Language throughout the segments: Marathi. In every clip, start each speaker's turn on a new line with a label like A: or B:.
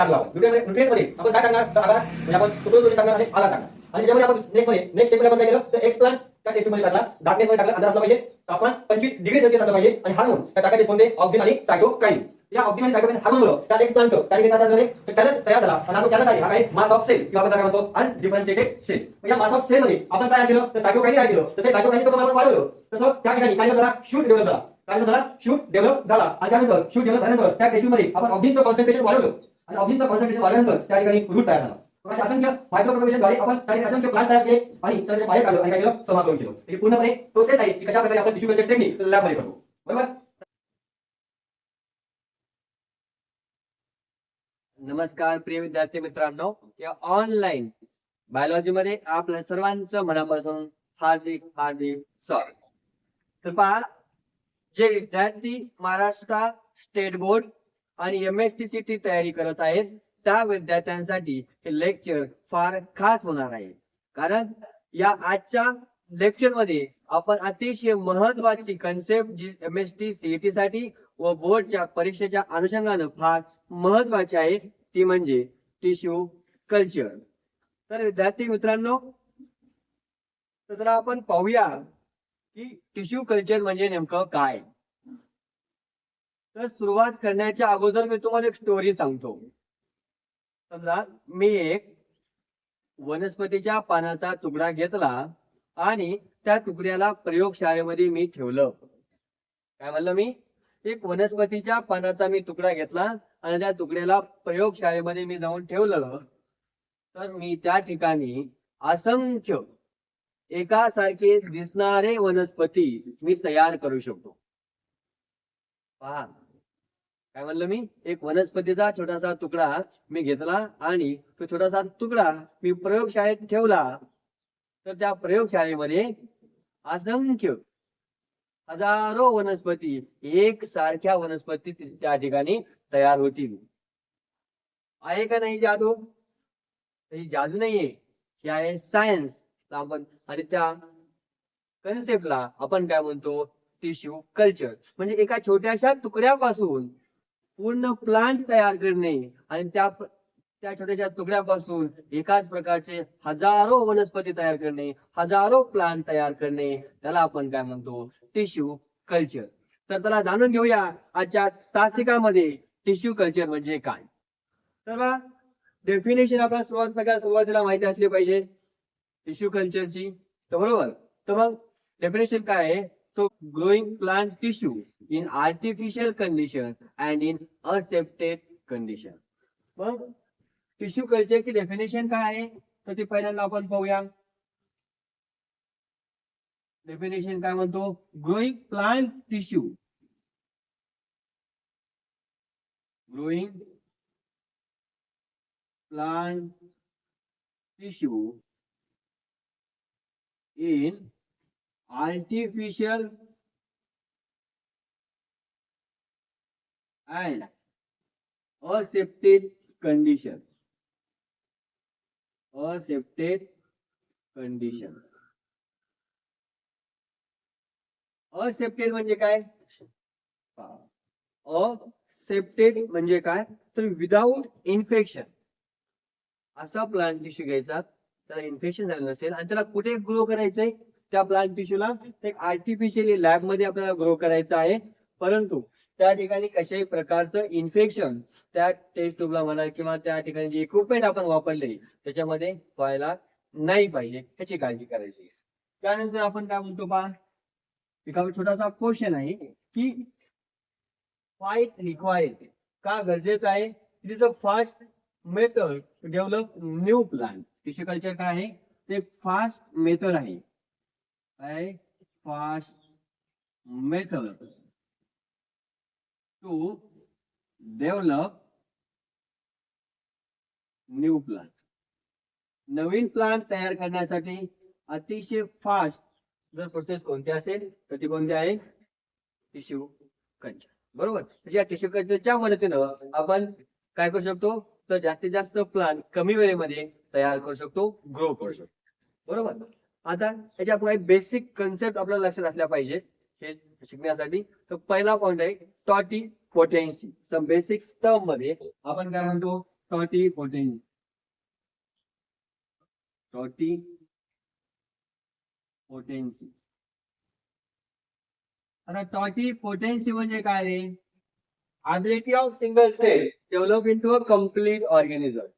A: टाकला आपण न्यूट्रिएंट मध्ये आपण काय टाकणार तर आकार म्हणजे आपण सूक्रोज टाकणार आणि आकार टाकणार आणि त्याच्यामध्ये आपण नेक्स्ट स्टेप मध्ये आपण काय केलं तर एक्स प्लांट त्या टेस्ट मध्ये टाकला डार्कनेस मध्ये टाकला अंदाज असला पाहिजे तापमान 25 डिग्री सेल्सिअस असलं पाहिजे आणि हार्मोन त्या टाकायचे कोणते ऑक्सिन आणि सायटोकाईन या ऑक्सिन आणि सायटोकाईन हार्मोन त्या एक्स प्लांटचं त्या ठिकाणी काय झालं तर कॅलस तयार झाला आणि आता कॅलस आहे हा काय मास ऑफ सेल किंवा आपण काय म्हणतो अनडिफरन्शिएटेड सेल या मास ऑफ सेल मध्ये आपण काय केलं तर सायटोकाईन काय केलं तसे सायटोकाईनचं प्रमाण आपण वाढवलं तसं त्या ठिकाणी काय झालं शूट डेव्हलप झाला काय झाला शूट डेव्हलप झाला आणि त्यानंतर शूट डेव्हलप झाल्यानंतर त्या टिश्यू मध्ये आपण ऑक्सिनचं कॉन्सन्ट्रेशन वाढवलं आणि ऑक्सिनचं कॉन्सन्ट्रेशन वाढल्यानंतर त्या ठिकाणी रूट तयार झाला अशा असंख्य मायक्रोप्रोपेगेशनद्वारे आपण काही असंख्य प्लांट तयार केले आणि त्याचे बाहेर काढलं आणि काय केलं समाकलन केलं ही पूर्णपणे प्रोसेस आहे की कशा प्रकारे आपण टिश्यू कल्चर टेक्निक लॅबमध्ये करतो बरोबर.
B: नमस्कार प्रिय विद्यार्थी मित्रांनो, या ऑनलाईन बायोलॉजी मध्ये आपल्या सर्वांचं मनापासून हार्दिक हार्दिक स्वागत. तर पहा, जे विद्यार्थी महाराष्ट्र स्टेट बोर्ड आणि MSTCT तयारी करत आहेत त्या विद्यार्थ्यांसाठी हे लेक्चर फार खास होणार आहे. कारण या आजच्या लेक्चर मध्ये आपण अतिशय महत्वाची कन्सेप्ट जी MSTCT साठी व बोर्डच्या परीक्षेच्या अनुषंगाने फार महत्वाची आहे ती म्हणजे टिश्यू कल्चर. तर विद्यार्थी मित्रांनो, तर आपण पाहूया की टिश्यू कल्चर म्हणजे नेमकं काय. तर सुरुवात करण्याच्या अगोदर मी तुम्हाला एक स्टोरी सांगतो. समजा मी एक वनस्पतीच्या पानाचा तुकडा घेतला आणि त्या तुकड्याला प्रयोगशाळेमध्ये मी ठेवलं. काय म्हणलं मी? एक वनस्पतीच्या पानाचा मी तुकडा घेतला आणि त्या तुकड्याला प्रयोगशाळेमध्ये मी जाऊन ठेवलं. तर मी त्या ठिकाणी असंख्य एकासारखे दिसणारे वनस्पती मी तयार करू शकतो. पहा, काय म्हणलं मी? एक वनस्पतीचा छोटासा तुकडा मी घेतला आणि तो छोटासा तुकडा मी प्रयोगशाळेत ठेवला. तर त्या प्रयोगशाळेमध्ये असंख्य हजारो वनस्पती एक सारख्या वनस्पती त्या ठिकाणी तयार होतील. आहे का नाही जादू? ही जादू नाहीये, ही आहे सायन्स. आपण आणि त्या कन्सेप्टला आपण काय म्हणतो? Tissue culture. म्हणजे एका छोट्याशा तुकड्यापासून पूर्ण प्लांट तयार करणे आणि त्या छोट्याशा तुकड्यापासून एकाच प्रकारचे हजारो वनस्पती तयार करणे, हजारो प्लांट तयार करणे, त्याला आपण काय म्हणतो? Tissue culture. तर त्याला जाणून घेऊया आजच्या तासिकामध्ये टिश्यू कल्चर म्हणजे काय. तर डेफिनेशन आपल्याला सगळ्यात सुरुवातीला माहिती असली पाहिजे टिश्यू कल्चरची. तर बरोबर, तर मग डेफिनेशन काय आहे? तो growing plant tissue in artificial condition and in accepted condition. मग टिश्यू कल्चरची डेफिनेशन काय आहे तर ती पहिल्यांदा आपण पाहूया. डेफिनेशन काय म्हणतो? Growing plant tissue, growing plant tissue in artificial and aseptic condition. Aseptic condition. Accepted म्हणजे काय? असेप्टेड म्हणजे काय? तर विदाउट इन्फेक्शन असा प्लांट टिश्यू घ्यायचा, त्याला इन्फेक्शन झालं नसेल आणि त्याला कुठे ग्रो करायचंय? त्या प्लांट टिश्यूला एक आर्टिफिशियली लॅब मध्ये आपल्याला ग्रो करायचं आहे. परंतु त्या ठिकाणी कशाही प्रकारचं इन्फेक्शन त्या टेस्ट ट्यूबला म्हणा किंवा त्या ठिकाणी जे इक्विपमेंट आपण वापरले त्याच्यामध्ये व्हायला नाही पाहिजे, ह्याची काळजी करायची. त्यानंतर आपण काय म्हणतो पहा, एक छोटासा क्वेश्चन आहे की फाईट रिक्वायर्ड, का गरजेचं आहे? It is a fast method to develop new plant. Tissue culture काय आहे? ते फास्ट मेथड आहे. काय? Fast method to develop new plant. नवीन प्लांट तयार करण्यासाठी अतिशय फास्ट जर प्रोसेस कोणती असेल तर ती कोणती आहे? Tissue culture. बरोबर. म्हणजे या टिश्यू कल्चरच्या मदतीनं आपण काय करू शकतो तर जास्तीत जास्त प्लांट कमी वेळेमध्ये तयार करू शकतो, ग्रो करू शकतो. बरोबर. आता याच्या काही बेसिक कन्सेप्ट आपल्याला लक्षात असल्या पाहिजे हे शिकण्यासाठी. तर पहिला पॉइंट आहे टॉटी पोटेन्सी. सम बेसिक टर्म मध्ये आपण काय म्हणतो? टॉटिपोटेन्सी. आता टॉटिपोटेन्सी म्हणजे काय रे? ability of single cell develop into a complete organism.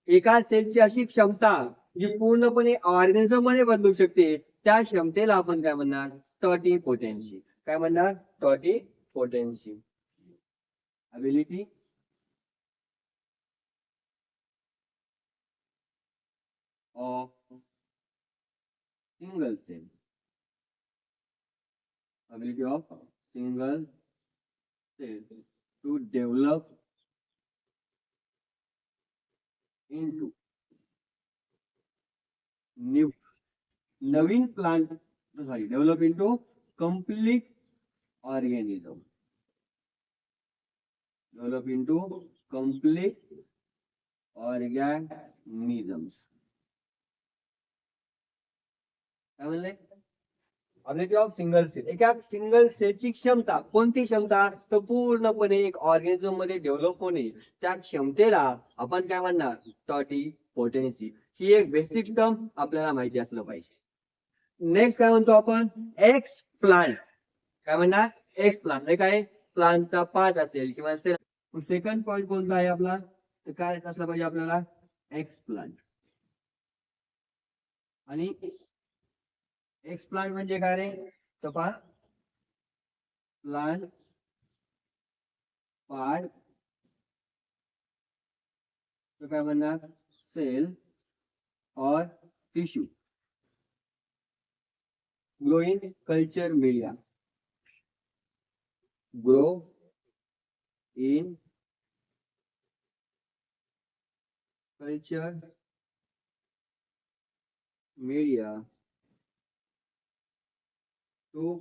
B: एका सेलची अशी क्षमता जी पूर्णपणे ऑर्गॅनिझम मध्ये बदलू शकते, त्या क्षमतेला आपण काय म्हणणार? टॉटिपोटेन्सी. काय म्हणणार? टॉटिपोटेन्सी. ability of single cell. ability of single cell to develop into new नवीन plant sorry develop into complete organism. Develop into complete organisms. काय म्हणले? ability of single cell. एका सिंगल सेलची क्षमता. कोणती क्षमता? तर पूर्णपणे एक ऑर्गॅनिझम मध्ये डेव्हलप होणे, त्या क्षमतेला आपण काय म्हणणार? टॉटिपोटेन्सी. ही एक बेसिक टर्म आपल्याला माहिती असलं पाहिजे. नेक्स्ट काय म्हणतो आपण? X plant. काय म्हणणार? एक्स प्लांट म्हणजे काय? प्लांटचा पार्ट असेल किंवा सेल. सेकंड पॉइंट कोणता आहे आपला? तर काय असलं पाहिजे आपल्याला? X plant. आणि एक्स प्लांट म्हणजे काय रे? तर पहा, प्लांट पार्ट तो काय म्हणणार? सेल और tissue grow in culture media. Grow in culture media to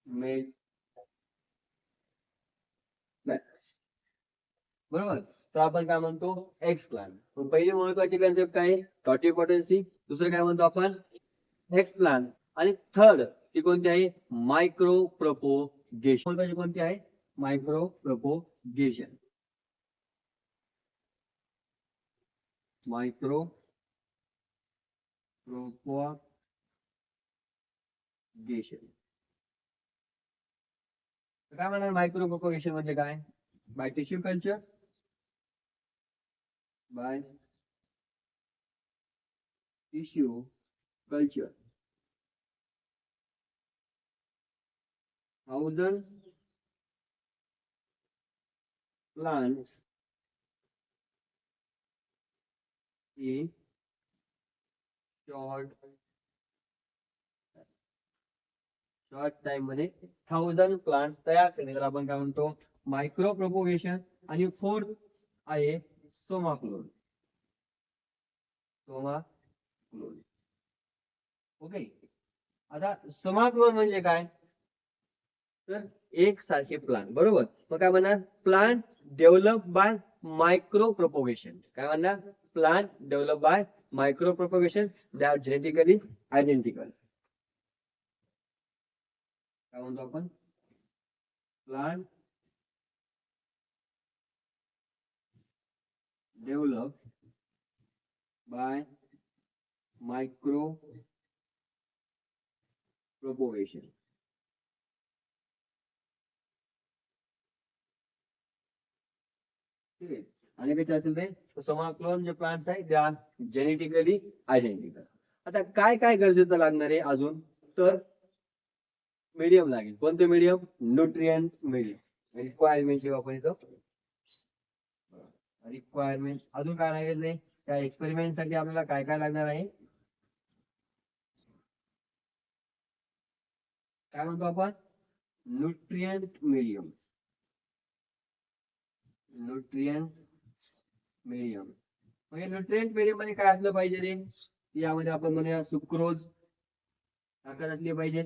B: make. बरोबर. तर आपण काय म्हणतो? Explant. पहिली महत्वाची कन्सेप्ट काय? टॉटिपोटेन्सी. दुसरं काय म्हणतो आपण? X plant. आणि थर्ड ती कोणती आहे? Micropropagation. महत्वाची कोणती आहे? Micropropagation. Micropropagation. काय म्हणणार? मायक्रो प्रोपोगेशन म्हणजे काय? By tissue culture. By tissue culture. Thousands plants in short time मध्ये 1000 प्लांट्स तयार करणे, तर आपण काय म्हणतो? Micro propagation. आणि फोर्थ आहे सोमाक्लोन. सोमाक्लोन. ओके. आता सोमाक्लोन म्हणजे काय? तर एक सारखे प्लांट. बरोबर. मग काय म्हणणार? Plant develop by micro propagation. काय म्हणणार? Plant develop by micro propagation they are genetically identical. काय म्हणतो आपण? Plant develop by micro propagation. ठीक आहे. आणि कसे असेल ते? सोमाक्लोन जे प्लांट्स आहे दे आर जेनेटिकली आयडेंटिकल. आता काय काय गरजेचं लागणार आहे अजून? तर मीडियम लागेल. कोणते मीडियम? Nutrient medium. रिक्वायरमेंट आपण इथं रिक्वायरमेंट. अजून काय लागेल नाही? त्या एक्सपेरिमेंट साठी आपल्याला काय काय लागणार आहे? काय म्हणतो आपण? Nutrient medium. न्यूट्रिएंट मीडियम म्हणजे न्यूट्रिएंट मीडियम मध्ये काय असलं पाहिजे रे? यामध्ये आपण म्हणूया सुक्रोज ताकद असली पाहिजे,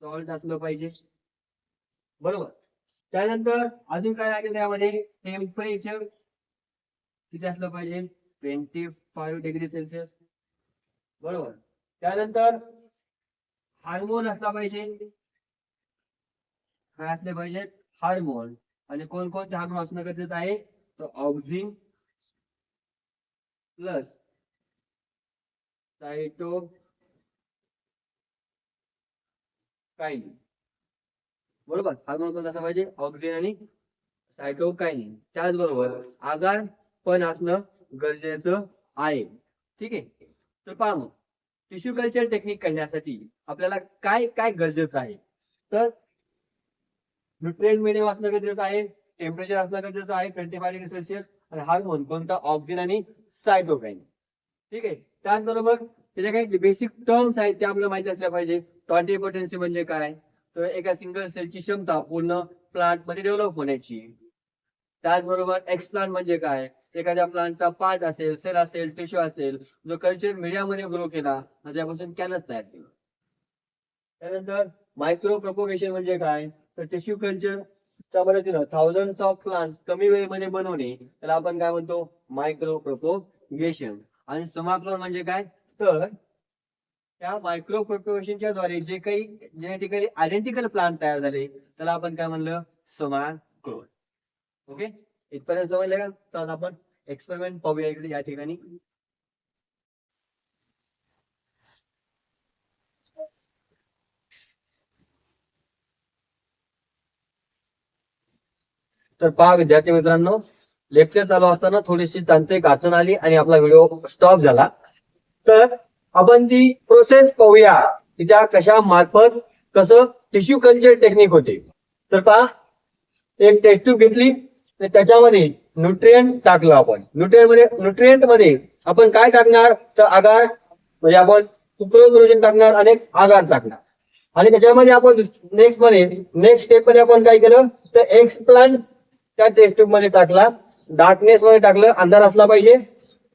B: सॉल्ट असलं पाहिजे. बरोबर. त्यानंतर अजून काय लागेल त्यामध्ये? टेम्परेचर किती असलं पाहिजे? 25 डिग्री सेल्सिअस. बरोबर. त्यानंतर हार्मोन असला पाहिजे. काय असले पाहिजे हार्मोन. आणि कोणकोणते हार्मोन असणं गरजेचं आहे तर ऑक्झिन प्लस सायटोकाइनिन. बरोबर, हार्मोन कोणता असला पाहिजे ऑक्झिन आणि सायटोकाइनिन. त्याचबरोबर आगार पण असणं गरजेचं आहे. ठीक आहे. तर पहा मग टिश्यू कल्चर टेक्निक करण्यासाठी आपल्याला काय काय गरजेचं आहे तर न्यूट्रिएंट मिडियम असणं गरजेचं आहे, टेम्परेचर असणं गरजेचं आहे 25 डिग्री सेल्सिअस, आणि हार्मोन कोणता ऑक्झिन आणि सायटोकाइनिन. ठीक आहे. त्याचबरोबर त्याच्या काही बेसिक टर्म्स आहेत ते आपल्याला माहिती असल्या पाहिजे. टॉन्टिपोटेन्सी म्हणजे काय तर एका सिंगल सेलची क्षमता पूर्ण प्लांट मध्ये डेव्हलप होण्याची. त्याचबरोबर एक्सप्लांट म्हणजे काय, एखाद्या प्लांटचा पार्ट असेल, सेल असेल, टिश्यू असेल जो कल्चर मीडियामध्ये ग्रो केला आणि त्यापासून कॅनस तयार केला. त्यानंतर मायक्रो प्रोपोगेशन म्हणजे काय तर टिश्यू कल्चर च्या मदतीनं थाउजंड ऑफ प्लांट्स कमी वेळेमध्ये बनवणे त्याला आपण काय म्हणतो मायक्रो प्रोपोगेशन. आणि समाक्लोन म्हणजे काय तर त्या मायक्रो प्रोपोगेशनच्या द्वारे जे काही जेनेटिकली आयडेंटिकल प्लांट तयार झाले त्याला आपण काय म्हणलं समाक्लोन. ओके, इथपर्यंत समजलं का. चला आपण एक्सपेरिमेंट पाहूया इकडे या ठिकाणी. तर पहा विद्यार्थी मित्रांनो, लेक्चर चालू असताना थोडीशी तांत्रिक अडचण आली आणि आपला व्हिडिओ स्टॉप झाला. तर आपण ती प्रोसेस पाहूया की त्या कशा मार्फत कसं टिश्यू कल्चर टेक्निक होते. तर पहा, एक टेस्ट ट्यूब घेतली आणि त्याच्यामध्ये न्यूट्रिएंट टाकलं. आपण न्यूट्रिएंट मध्ये आपण काय टाकणार तर आगार म्हणजे आपण सुक्रोज टाकणार आणि आगार टाकणार. आणि त्याच्यामध्ये आपण नेक्स्ट स्टेप मध्ये आपण काय केलं तर एक्सप्लांट त्या टेस्ट ट्यूब मध्ये टाकला. डार्कनेस मध्ये टाकलं, अंधार असला पाहिजे,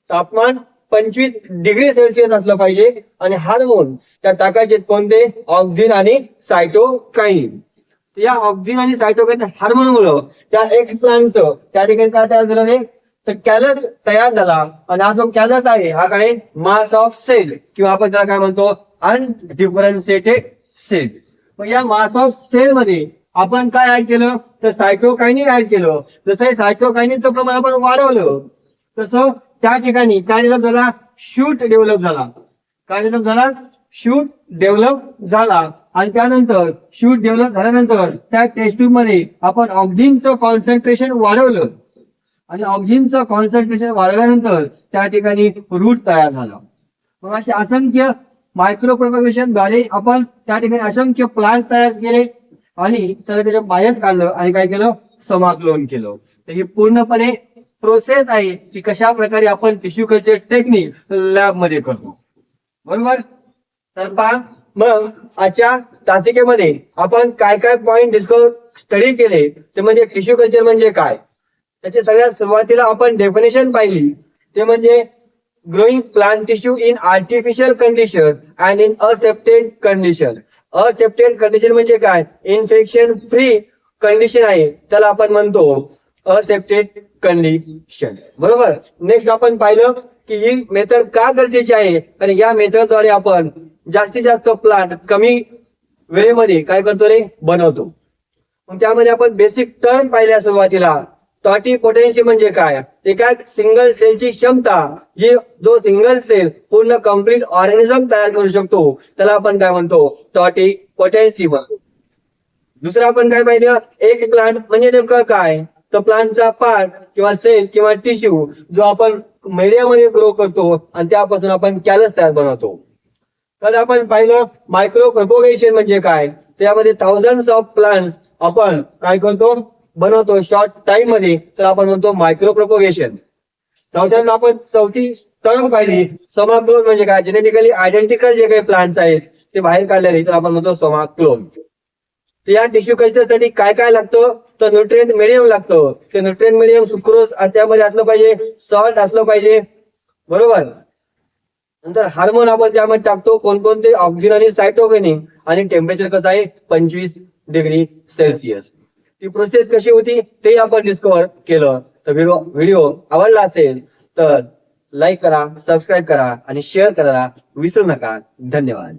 B: तापमान 25 डिग्री सेल्सिअस असलं पाहिजे, आणि हार्मोन त्या टाकायचे कोणते ऑक्झिन आणि सायटोकाइनिन. या ऑक्झिन आणि सायटोकाइनिन हार्मोन मुळे त्या एक्सप्लांटचं त्या ठिकाणी काय तयार झालं नाही तर कॅलस तयार झाला. आणि हा जो कॅलस आहे हा काय मास ऑफ सेल किंवा आपण त्याला काय म्हणतो अनडिफरन्शिएटेड सेल. मग या मास ऑफ सेल मध्ये आपण काय ऍड केलं तर सायटोकाइनिन ऍड केलं. जसं सायटोकाइनिनचं प्रमाण आपण वाढवलं तसं त्या ठिकाणी काय डेव्हलप झाला शूट डेव्हलप झाला. काय डेव्हलप झाला शूट डेव्हलप झाला. आणि त्यानंतर शूट डेव्हलप झाल्यानंतर त्या टेस्ट ट्यूब मध्ये आपण ऑक्झिनचं कॉन्सन्ट्रेशन वाढवलं. आणि ऑक्झिनचं कॉन्सन्ट्रेशन वाढवल्यानंतर त्या ठिकाणी रूट तयार झाला. मग असे असंख्य मायक्रो प्रोपगेशन द्वारे आपण त्या ठिकाणी असंख्य प्लांट तयार केले आणि त्याला त्याच्या बाहेर काढलं आणि काय केलं समाक्लोन केलं. तर ही पूर्णपणे प्रोसेस आहे की कशा प्रकारे आपण टिश्यू कल्चर टेक्निक लॅब मध्ये करतो. बरोबर. तर पहा मग आजच्या तासिकेमध्ये आपण काय काय पॉइंट स्टडी केले ते म्हणजे टिश्यू कल्चर म्हणजे काय. त्याच्या सगळ्यात सुरुवातीला आपण डेफिनेशन पाहिली ते म्हणजे growing plant tissue in artificial condition and in accepted condition. Accepted condition म्हणजे काय इन्फेक्शन फ्री कंडिशन आहे त्याला आपण म्हणतो असेप्टेड कंडिशन. बरोबर. नेक्स्ट आपण पाहिलं की ही मेथड का गरजेची आहे आणि या मेथडद्वारे आपण जास्तीत जास्त प्लांट कमी वेळेमध्ये काय करतो रे बनवतो. मग त्यामध्ये आपण बेसिक टर्म पाहिल्या सुरुवातीला. टॉन्टिपोटेन्सी म्हणजे काय एका सिंगल सेलची क्षमता जो सिंगल सेल पूर्ण कम्प्लीट ऑर्गॅनिझम तयार करू शकतो त्याला आपण काय म्हणतो टॉन्टिपोटेन्सी म्हणतो. दुसरं आपण काय पाहिलं एक प्लांट म्हणजे नेमकं काय तर प्लांटचा पार्ट किंवा सेल किंवा टिश्यू जो आपण मीडियामध्ये ग्रो करतो आणि त्यापासून आपण कॅलस तयार बनवतो. तर आपण पाहिलं मायक्रो प्रोपोगेशन म्हणजे काय त्यामध्ये थाउजंड ऑफ प्लांट्स आपण काय करतो बनवतो शॉर्ट टाइम मध्ये तर आपण म्हणतो मायक्रो प्रोपोगेशन. त्यानंतर आपण चौथी टर्म पाहिली समाक्लोन म्हणजे काय जेनेटिकली आयडेंटिकल जे काही प्लांट्स आहेत ते बाहेर काढलेले तर आपण म्हणतो समाक्लोन. तर या टिश्यू कल्चर साठी काय काय लागतं तर न्यूट्रिएंट मिडियम लागतं. ते न्यूट्रिएंट मिडियम सुक्रोज त्यामध्ये असलं पाहिजे, सॉल्ट असलं पाहिजे. बरोबर. नंतर हार्मोन आपण त्यामध्ये टाकतो कोणकोणते ऑक्झिन आणि सायटोकाइनिन आणि टेम्परेचर कसं आहे 25 डिग्री सेल्सिअस. ती प्रोसेस कशी होती ते आपण डिस्कवर केलं. तर व्हिडिओ आवडला असेल तर लाईक करा, सबस्क्राईब करा आणि शेअर करायला विसरू नका. धन्यवाद.